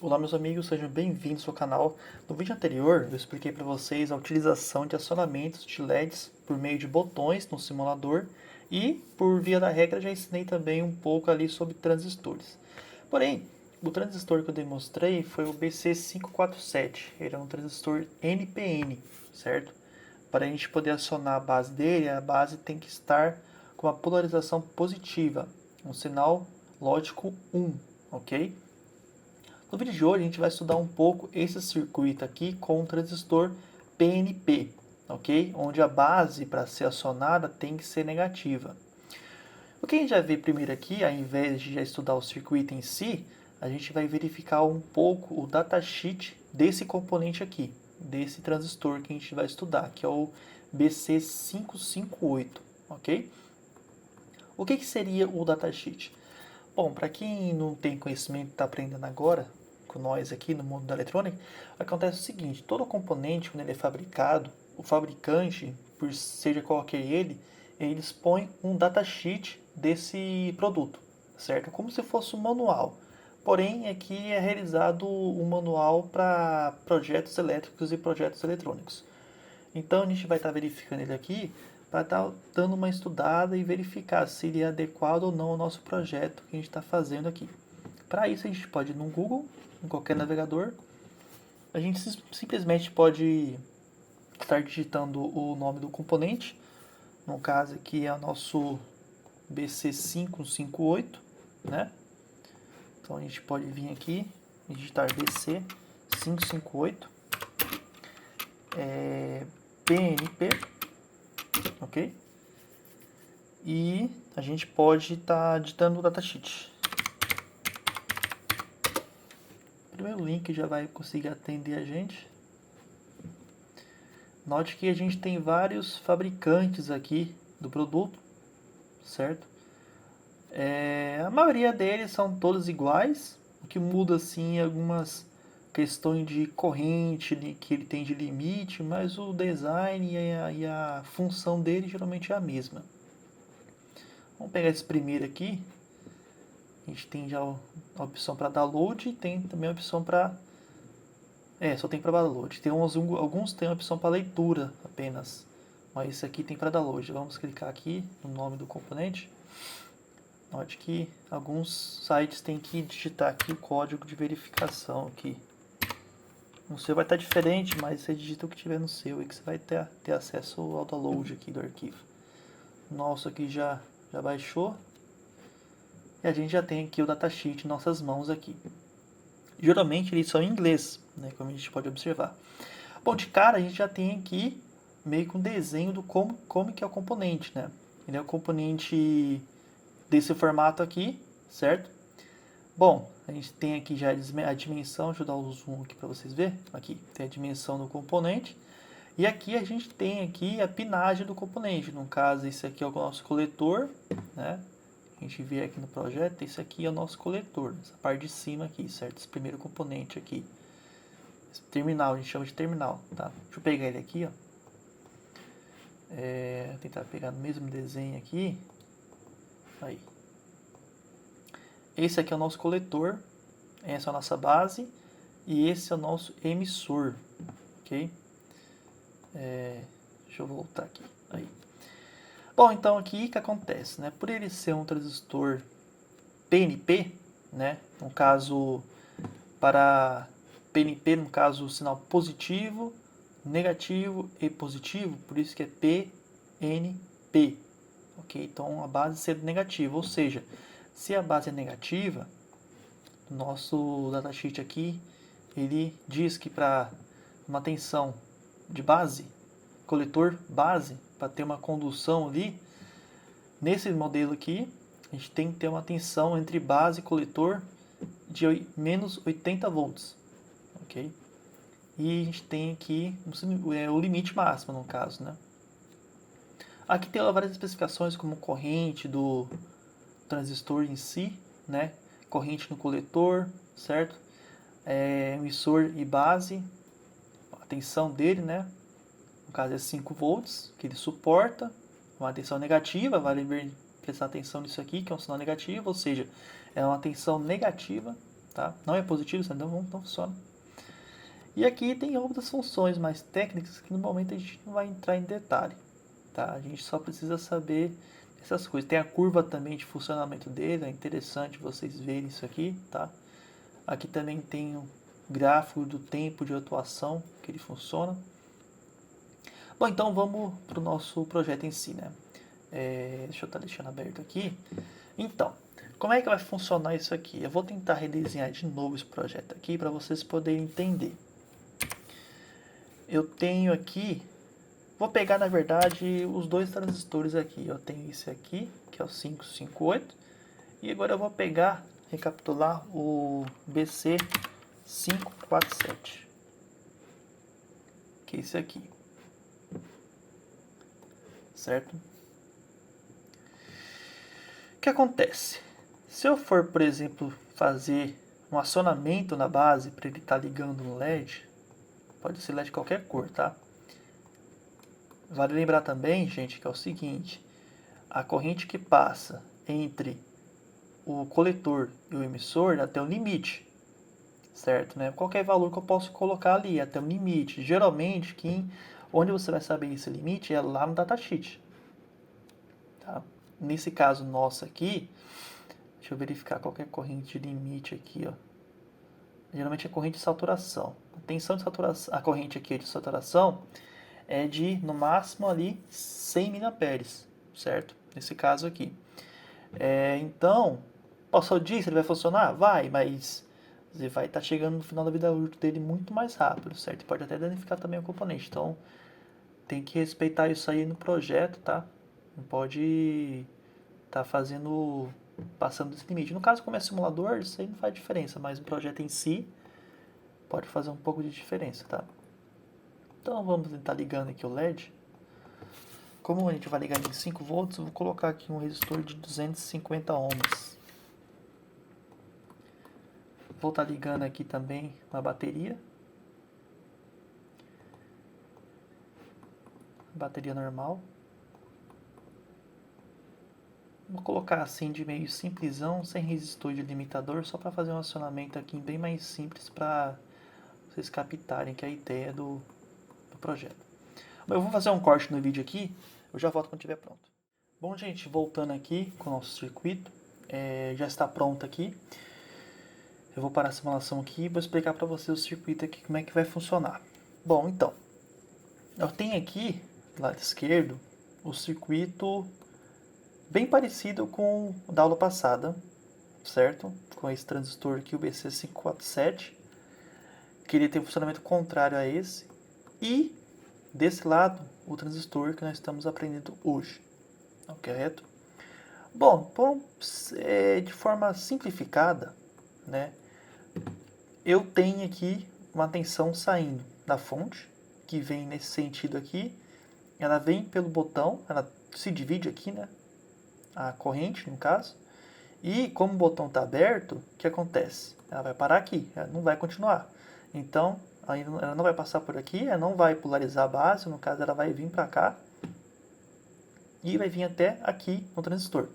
Olá meus amigos, sejam bem-vindos ao canal. No vídeo anterior eu expliquei para vocês a utilização de acionamentos de LEDs por meio de botões no simulador e, por via da regra, já ensinei também um pouco ali sobre transistores. Porém, o transistor que eu demonstrei foi o BC547, ele é um transistor NPN, certo? Para a gente poder acionar a base dele, a base tem que estar com a polarização positiva, um sinal lógico 1, ok? No vídeo de hoje a gente vai estudar um pouco esse circuito aqui com o transistor PNP, ok? Onde a base para ser acionada tem que ser negativa. O que a gente vai ver primeiro aqui, ao invés de já estudar o circuito em si, a gente vai verificar um pouco o datasheet desse componente aqui, desse transistor que a gente vai estudar, que é o BC558, ok? O que seria o datasheet? Bom, para quem não tem conhecimento e está aprendendo agora, com nós aqui no mundo da eletrônica, acontece o seguinte: todo componente, quando ele é fabricado, o fabricante, por seja qualquer ele expõe um datasheet desse produto, certo? Como se fosse um manual. Porém, aqui é realizado um manual para projetos elétricos e projetos eletrônicos. Então, a gente vai estar verificando ele aqui para estar dando uma estudada e verificar se ele é adequado ou não ao nosso projeto que a gente está fazendo aqui. Para isso, a gente pode ir no Google, em qualquer navegador. A gente simplesmente pode estar digitando o nome do componente. No caso aqui é o nosso BC558, né? Então a gente pode vir aqui e digitar BC558, PNP, ok? E a gente pode estar digitando o datasheet. O primeiro link já vai conseguir atender a gente. Note que a gente tem vários fabricantes aqui do produto, certo? A maioria deles são todos iguais, o que muda assim algumas questões de corrente que ele tem de limite, mas o design e a função dele geralmente é a mesma. Vamos pegar esse primeiro aqui. A gente tem já a opção para download e tem também a opção para... só tem para download. Tem alguns tem a opção para leitura apenas, mas esse aqui tem para download. Vamos clicar aqui no nome do componente. Note que alguns sites têm que digitar aqui o código de verificação aqui. No seu vai estar diferente, mas você digita o que tiver no seu e que você vai ter acesso ao download aqui do arquivo. O nosso aqui já baixou. E a gente já tem aqui o datasheet em nossas mãos aqui. Geralmente eles são em inglês, né, como a gente pode observar. Bom, de cara a gente já tem aqui meio que um desenho do como que é o componente, né? Ele é o componente desse formato aqui, certo? Bom, a gente tem aqui já a dimensão, deixa eu dar o zoom aqui para vocês verem. Aqui tem a dimensão do componente. E aqui a gente tem aqui a pinagem do componente. No caso, esse aqui é o nosso coletor, né? A gente vê aqui no projeto, esse aqui é o nosso coletor, essa parte de cima aqui, certo? Esse primeiro componente aqui. Esse terminal, a gente chama de terminal, tá? Deixa eu pegar ele aqui, ó. Vou tentar pegar no mesmo desenho aqui. Aí. Esse aqui é o nosso coletor, essa é a nossa base e esse é o nosso emissor, ok? Deixa eu voltar aqui. Aí. Bom, então aqui o que acontece, né? Por ele ser um transistor PNP, né? No caso, para PNP, no caso, o sinal positivo, negativo e positivo, por isso que é PNP, ok? Então a base sendo negativa, ou seja, se a base é negativa, o nosso datasheet aqui, ele diz que para uma tensão de base, coletor base, para ter uma condução ali, nesse modelo aqui, a gente tem que ter uma tensão entre base e coletor de menos 80 volts, ok? E a gente tem aqui o limite máximo, no caso, né? Aqui tem várias especificações como corrente do transistor em si, né? Corrente no coletor, certo? Emissor e base, a tensão dele, né? No caso é 5 volts, que ele suporta. Uma tensão negativa, vale prestar atenção nisso aqui, que é um sinal negativo, ou seja, é uma tensão negativa, tá? Não é positivo, senão não funciona. E aqui tem outras funções mais técnicas que no momento a gente não vai entrar em detalhe, tá? A gente só precisa saber essas coisas. Tem a curva também de funcionamento dele, é interessante vocês verem isso aqui, tá? Aqui também tem o gráfico do tempo de atuação que ele funciona. Bom, então vamos para o nosso projeto em si, né? Deixa eu estar deixando aberto aqui. Então, como é que vai funcionar isso aqui? Eu vou tentar redesenhar de novo esse projeto aqui para vocês poderem entender. Eu tenho aqui, vou pegar na verdade os dois transistores aqui. Eu tenho esse aqui, que é o 558, e agora eu vou pegar, recapitular o BC547, que é esse aqui, certo? O que acontece? Se eu for, por exemplo, fazer um acionamento na base para ele estar ligando no LED, pode ser LED de qualquer cor, tá? Vale lembrar também, gente, que é o seguinte: a corrente que passa entre o coletor e o emissor até um limite, certo? Né? Qualquer valor que eu posso colocar ali até um limite. Geralmente, onde você vai saber esse limite é lá no datasheet. Tá? Nesse caso nosso aqui, deixa eu verificar qual é a corrente de limite aqui, ó. Geralmente é corrente de saturação. A tensão de saturação, a corrente aqui de saturação é de, no máximo, ali 100 mA, certo? Nesse caso aqui. Então, passou disso, ele vai funcionar? Vai, mas você vai estar chegando no final da vida útil dele muito mais rápido, certo? Pode até danificar também o componente. Então, tem que respeitar isso aí no projeto, tá? Não pode estar passando desse limite. No caso, como é simulador, isso aí não faz diferença, mas o projeto em si pode fazer um pouco de diferença, tá? Então, vamos tentar ligando aqui o LED. Como a gente vai ligar em 5 volts, eu vou colocar aqui um resistor de 250 ohms. Vou estar ligando aqui também uma bateria. Bateria normal. Vou colocar assim de meio simplesão, sem resistor de limitador, só para fazer um acionamento aqui bem mais simples para vocês captarem que é a ideia do projeto. Eu vou fazer um corte no vídeo aqui, eu já volto quando estiver pronto. Bom, gente, voltando aqui com o nosso circuito, já está pronto aqui. Eu vou parar a simulação aqui e vou explicar para vocês o circuito aqui, como é que vai funcionar. Bom, então, eu tenho aqui, do lado esquerdo, o circuito bem parecido com o da aula passada, certo? Com esse transistor aqui, o BC547, que ele tem um funcionamento contrário a esse. E, desse lado, o transistor que nós estamos aprendendo hoje, correto? Bom, de forma simplificada, né? Eu tenho aqui uma tensão saindo da fonte, que vem nesse sentido aqui. Ela vem pelo botão, ela se divide aqui, né? A corrente, no caso. E como o botão está aberto, o que acontece? Ela vai parar aqui, ela não vai continuar. Então, ela não vai passar por aqui, ela não vai polarizar a base, no caso ela vai vir para cá e vai vir até aqui no transistor.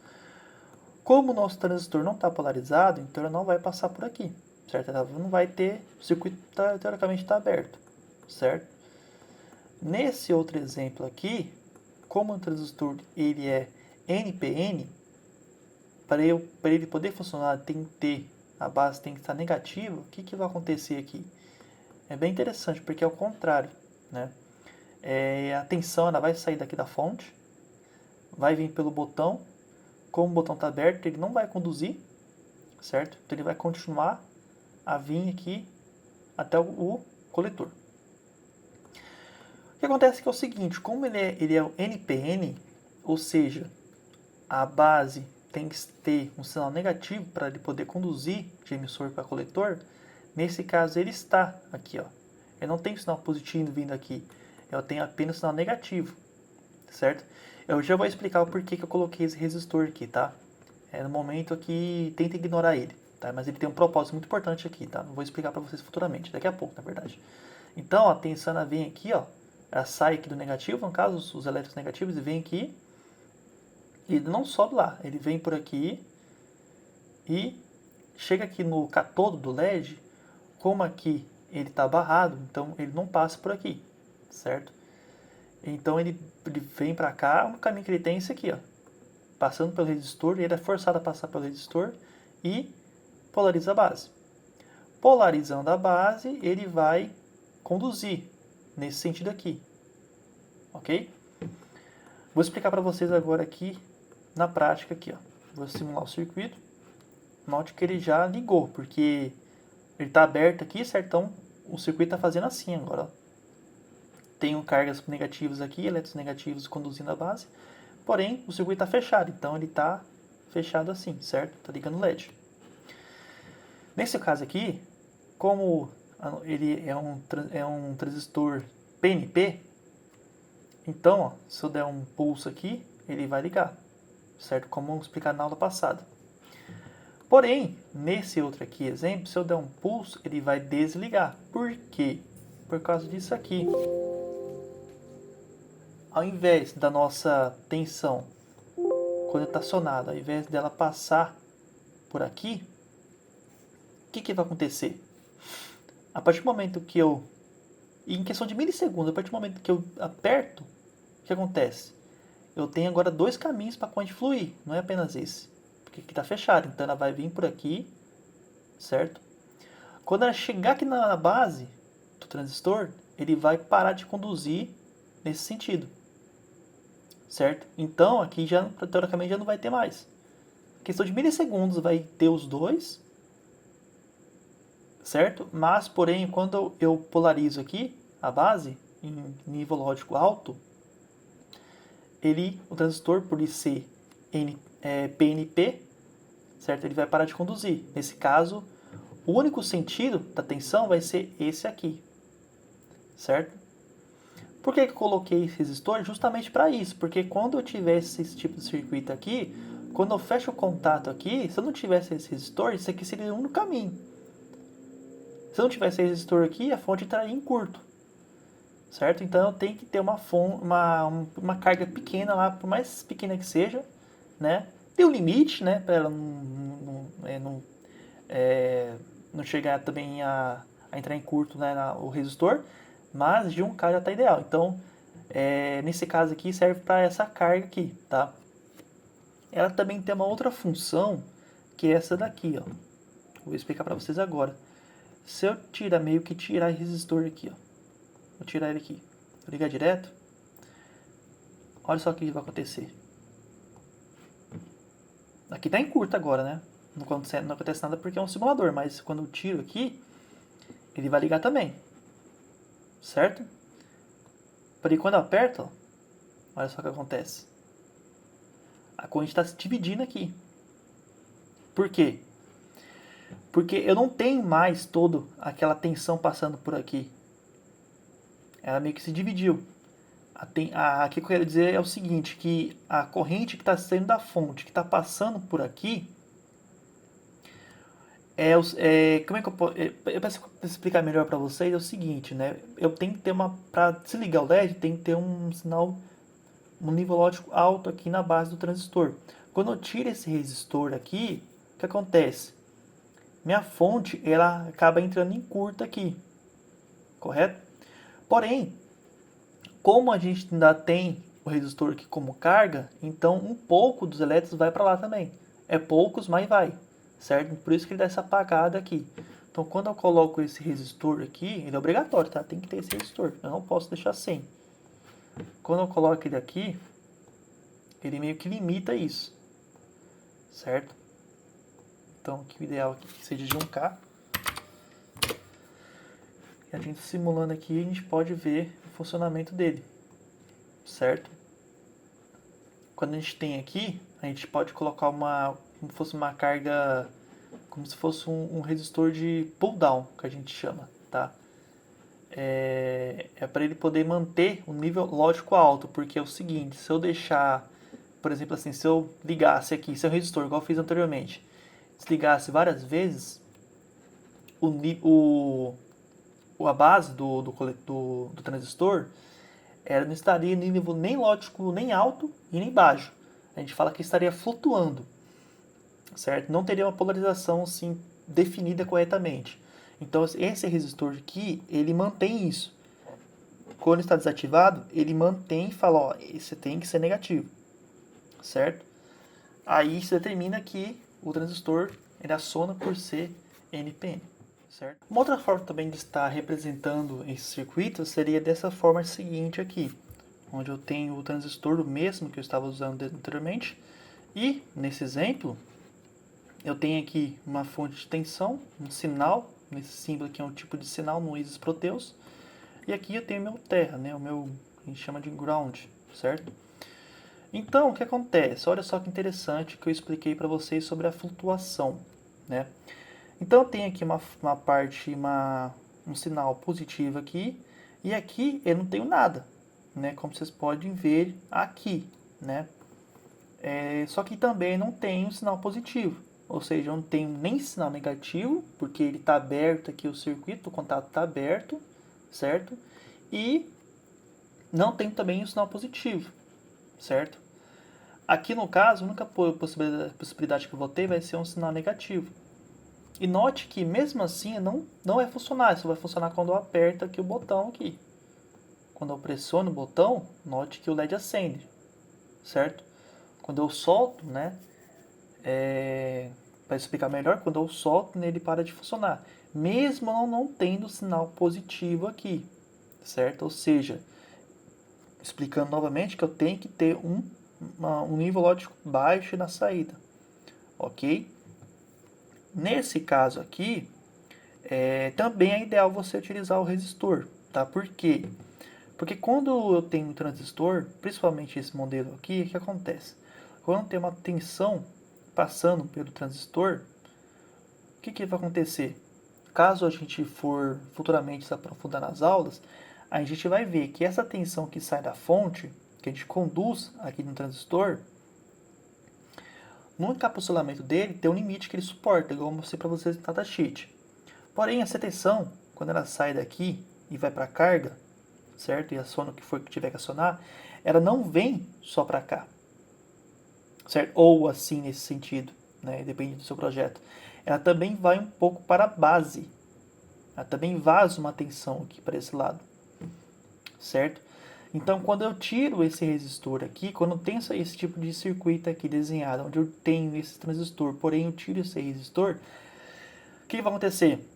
Como o nosso transistor não está polarizado, então ela não vai passar por aqui, certo? Ela não vai ter, o circuito teoricamente está aberto, certo? Nesse outro exemplo aqui, como o transistor ele é NPN, para ele poder funcionar a base tem que estar negativa. O que vai acontecer aqui? É bem interessante, porque é o contrário, né? A tensão ela vai sair daqui da fonte, vai vir pelo botão. Como o botão está aberto, ele não vai conduzir, certo? Então ele vai continuar a vir aqui até o coletor. O que acontece é o seguinte, como ele é o NPN, ou seja, a base tem que ter um sinal negativo para ele poder conduzir de emissor para coletor. Nesse caso ele está aqui, ó. Eu não tenho sinal positivo vindo aqui, eu tenho apenas sinal negativo, certo? Eu já vou explicar o porquê que eu coloquei esse resistor aqui, tá? No momento aqui, tenta ignorar ele, tá? Mas ele tem um propósito muito importante aqui, tá? Vou explicar para vocês futuramente, daqui a pouco, na verdade. Então, a tensão ela vem aqui, ó. Ela sai aqui do negativo, no caso, os elétrons negativos, e vem aqui. E não sobe lá, ele vem por aqui e chega aqui no catodo do LED, como aqui ele está barrado, então ele não passa por aqui, certo? Então ele vem para cá, o caminho que ele tem é esse aqui, ó, passando pelo resistor, ele é forçado a passar pelo resistor e polariza a base. Polarizando a base, ele vai conduzir nesse sentido aqui, ok? Vou explicar para vocês agora aqui na prática aqui, ó. Vou simular o circuito. Note que ele já ligou, porque ele está aberto aqui, certo? Então o circuito está fazendo assim agora, ó. Tenho cargas negativas aqui, elétrons negativos conduzindo a base, porém o circuito está fechado, então ele está fechado assim, certo? Está ligando o LED. Nesse caso aqui, como ele é um transistor PNP, então, ó, se eu der um pulso aqui, ele vai ligar, certo? Como explicado na aula passada. Porém, nesse outro aqui exemplo, se eu der um pulso, ele vai desligar. Por quê? Por causa disso aqui. Ao invés da nossa tensão, quando está acionada, ao invés dela passar por aqui, o que vai acontecer? A partir do momento que eu, em questão de milissegundos, a partir do momento que eu aperto, o que acontece? Eu tenho agora dois caminhos para a corrente fluir, não é apenas esse. Porque aqui está fechado, então ela vai vir por aqui, certo? Quando ela chegar aqui na base do transistor, ele vai parar de conduzir nesse sentido, certo? Então aqui já, teoricamente, já não vai ter mais. Em questão de milissegundos vai ter os dois, certo? Mas, porém, quando eu polarizo aqui a base em nível lógico alto, o transistor, por ele ser PNP, certo? Ele vai parar de conduzir. Nesse caso, o único sentido da tensão vai ser esse aqui, certo? Por que eu coloquei esse resistor? Justamente para isso, porque quando eu tivesse esse tipo de circuito aqui, quando eu fecho o contato aqui, se eu não tivesse esse resistor, isso aqui seria um no caminho. Se eu não tivesse esse resistor aqui, a fonte entraria em curto, certo? Então eu tenho que ter uma carga pequena lá, por mais pequena que seja, né? Tem um limite, né? Para ela não chegar também a entrar em curto, né, o resistor, mas de 1K já está ideal. Então, nesse caso aqui, serve para essa carga aqui, tá? Ela também tem uma outra função, que é essa daqui, ó. Vou explicar para vocês agora. Se eu meio que tirar esse resistor aqui, ó. Vou tirar ele aqui. Vou ligar direto. Olha só o que vai acontecer. Aqui está em curto agora, né? Não acontece nada porque é um simulador, mas quando eu tiro aqui, ele vai ligar também. Certo? Porém, quando eu aperto, ó, olha só o que acontece. A corrente está se dividindo aqui. Por quê? Porque eu não tenho mais toda aquela tensão passando por aqui. Ela meio que se dividiu. Aqui que eu quero dizer é o seguinte, que a corrente que está saindo da fonte, que está passando por aqui, como é que eu peço explicar melhor para vocês, é o seguinte, né? Eu tenho que ter para se ligar o LED, tem que ter um sinal, um nível lógico alto aqui na base do transistor. Quando eu tiro esse resistor aqui, o que acontece? Minha fonte, ela acaba entrando em curta aqui, correto? Porém, como a gente ainda tem o resistor aqui como carga, então um pouco dos elétrons vai para lá também. É poucos, mas vai, certo? Por isso que ele dá essa apagada aqui. Então, quando eu coloco esse resistor aqui, ele é obrigatório, tá? Tem que ter esse resistor, eu não posso deixar sem. Quando eu coloco ele aqui, ele meio que limita isso, certo? Então, aqui, o ideal é que seja de 1K. E a gente simulando aqui, a gente pode ver o funcionamento dele, certo? Quando a gente tem aqui, a gente pode colocar como se fosse uma carga, como se fosse um resistor de pull down, que a gente chama, tá? É para ele poder manter um nível lógico alto, porque é o seguinte, se eu deixar, por exemplo assim, se eu ligasse aqui, se é um resistor, igual eu fiz anteriormente, desligasse várias vezes, a base do transistor, ela não estaria em nível nem lógico nem alto e nem baixo. A gente fala que estaria flutuando. certo? Não teria uma polarização assim definida corretamente. Então esse resistor aqui, ele mantém isso. Quando está desativado, ele mantém e fala, ó, esse tem que ser negativo, certo? Aí se determina que o transistor ele aciona por ser NPN, certo? Uma outra forma também de estar representando esse circuito seria dessa forma seguinte aqui, onde eu tenho o transistor do mesmo que eu estava usando anteriormente, e nesse exemplo eu tenho aqui uma fonte de tensão, um sinal, nesse símbolo aqui é um tipo de sinal no Isis Proteus, e aqui eu tenho meu terra, né, o meu, a gente chama de ground, certo? Então, o que acontece? Olha só que interessante que eu expliquei para vocês sobre a flutuação, né? Então, eu tenho aqui uma parte, um sinal positivo aqui, e aqui eu não tenho nada, né? Como vocês podem ver aqui, né? Só que também não tem um sinal positivo, ou seja, eu não tenho nem sinal negativo, porque ele está aberto aqui, o circuito, o contato está aberto, certo? E não tem também o sinal positivo, certo? Aqui no caso, a única possibilidade que eu vou ter vai ser um sinal negativo. E note que mesmo assim não vai funcionar, isso vai funcionar quando eu aperto aqui o botão aqui. Quando eu pressiono o botão, note que o LED acende, certo? Quando eu solto, né, para explicar melhor, quando eu solto, ele para de funcionar. Mesmo não tendo sinal positivo aqui, certo? Ou seja, explicando novamente que eu tenho que ter um nível lógico baixo na saída, ok? Nesse caso aqui, também é ideal você utilizar o resistor, tá? Por quê? Porque quando eu tenho um transistor, principalmente esse modelo aqui, o que acontece? Quando tem uma tensão passando pelo transistor, o que vai acontecer? Caso a gente for futuramente se aprofundar nas aulas, a gente vai ver que essa tensão que sai da fonte, que a gente conduz aqui no transistor, no encapsulamento dele tem um limite que ele suporta, igual eu mostrei para vocês no datasheet. Porém, essa tensão, quando ela sai daqui e vai para a carga, certo? E aciona o que for que tiver que acionar, ela não vem só para cá, certo? Ou assim nesse sentido, né? Depende do seu projeto. Ela também vai um pouco para a base. Ela também vaza uma tensão aqui para esse lado, certo? Então, quando eu tiro esse resistor aqui, quando eu tenho esse tipo de circuito aqui desenhado, onde eu tenho esse transistor, porém eu tiro esse resistor, o que vai acontecer?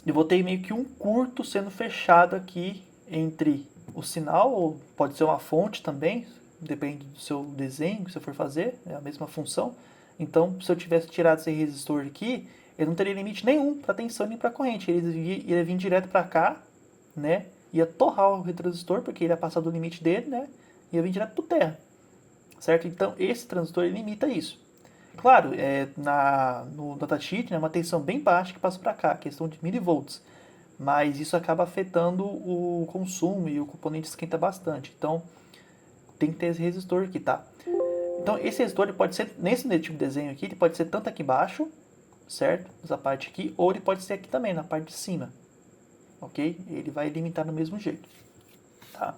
Eu vou ter meio que um curto sendo fechado aqui entre o sinal, ou pode ser uma fonte também, depende do seu desenho que você for fazer, é a mesma função. Então, se eu tivesse tirado esse resistor aqui, ele não teria limite nenhum para tensão nem para corrente, ele ia vir direto para cá, né? Ia torrar o transistor, porque ele ia passar do limite dele, né? Ia vir direto para terra, certo? Então, esse transistor ele limita isso. Claro, no datasheet é uma tensão bem baixa que passa para cá, questão de milivolts, mas isso acaba afetando o consumo e o componente esquenta bastante. Então, tem que ter esse resistor aqui, tá? Então, esse resistor ele pode ser, nesse tipo de desenho aqui, ele pode ser tanto aqui embaixo, certo? Essa parte aqui, ou ele pode ser aqui também, na parte de cima, ok? Ele vai limitar do mesmo jeito, tá?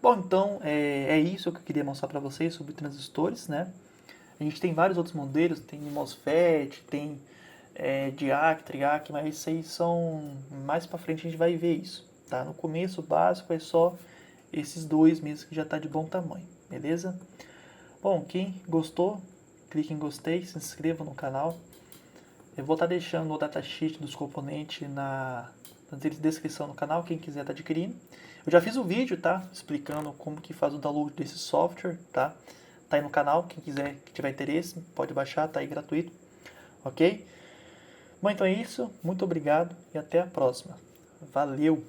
Bom, então, é isso que eu queria mostrar para vocês sobre transistores, né? A gente tem vários outros modelos, tem MOSFET, tem DIAC, TRIAC, mas isso aí são... Mais para frente a gente vai ver isso, tá? No começo, o básico é só esses dois mesmo que já está de bom tamanho, beleza? Bom, quem gostou, clique em gostei, se inscreva no canal. Eu vou estar deixando o datasheet dos componentes na descrição do canal, quem quiser estar adquirindo. Eu já fiz um vídeo, tá? Explicando como que faz o download desse software, tá? Tá aí no canal, quem quiser, que tiver interesse, pode baixar, tá aí gratuito, ok? Bom, então é isso, muito obrigado e até a próxima. Valeu!